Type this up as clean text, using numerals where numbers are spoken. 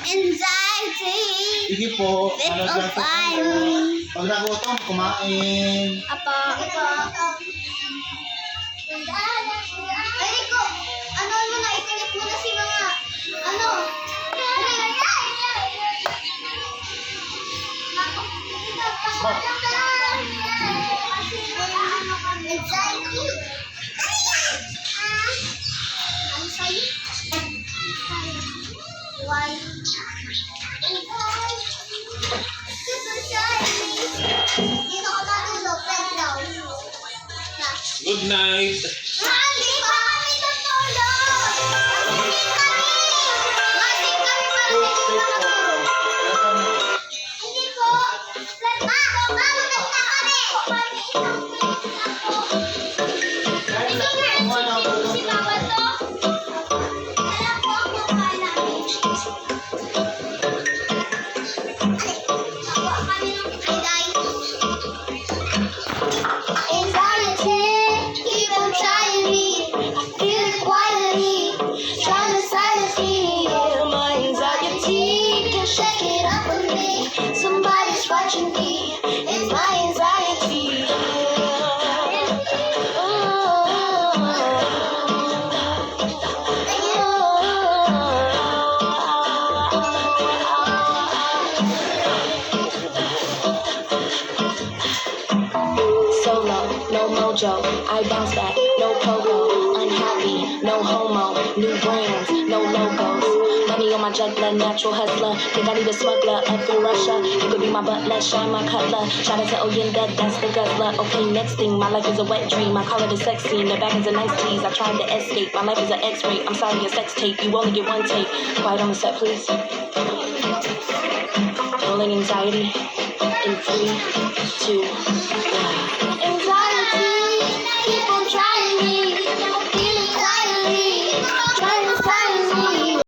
Anxiety. Sige po. Bit Ano of dyan po? irony. Pag nagutom, kumain. Apa. Ay, ko. Ano mo na, itinip mo na si mga, ano? Anxiety. Ano sa'yo? Why? Dito ko natulog, bed down. Good night. Hindi pa kami natulog! Lasing kami! Lasing kami para hindi nakatulog. Hindi po. Maganda kami! Ito nga, si Papa to. Alam po ang mukha namin. Nakuha kami ng anxiety, keep on trying me. I feel it quietly, trying to silence me. My anxiety, can shake it up with me. Somebody's watching me, it's my anxiety. Solo, no mojo, I bounce back, no pogo, unhappy, no homo, new brands, no logos, money on my juggler, natural hustler, think I need a smuggler up in Russia, you could be my butler, shine my cutler, shout out to Oyenda, that's the guzzler, okay next thing, my life is a wet dream, I call it a sex scene, the back is a nice tease, I tried to escape, my life is an x-ray, I'm sorry, a sex tape, you only get one take, quiet on the set please, rolling anxiety, in 3, 2, 1.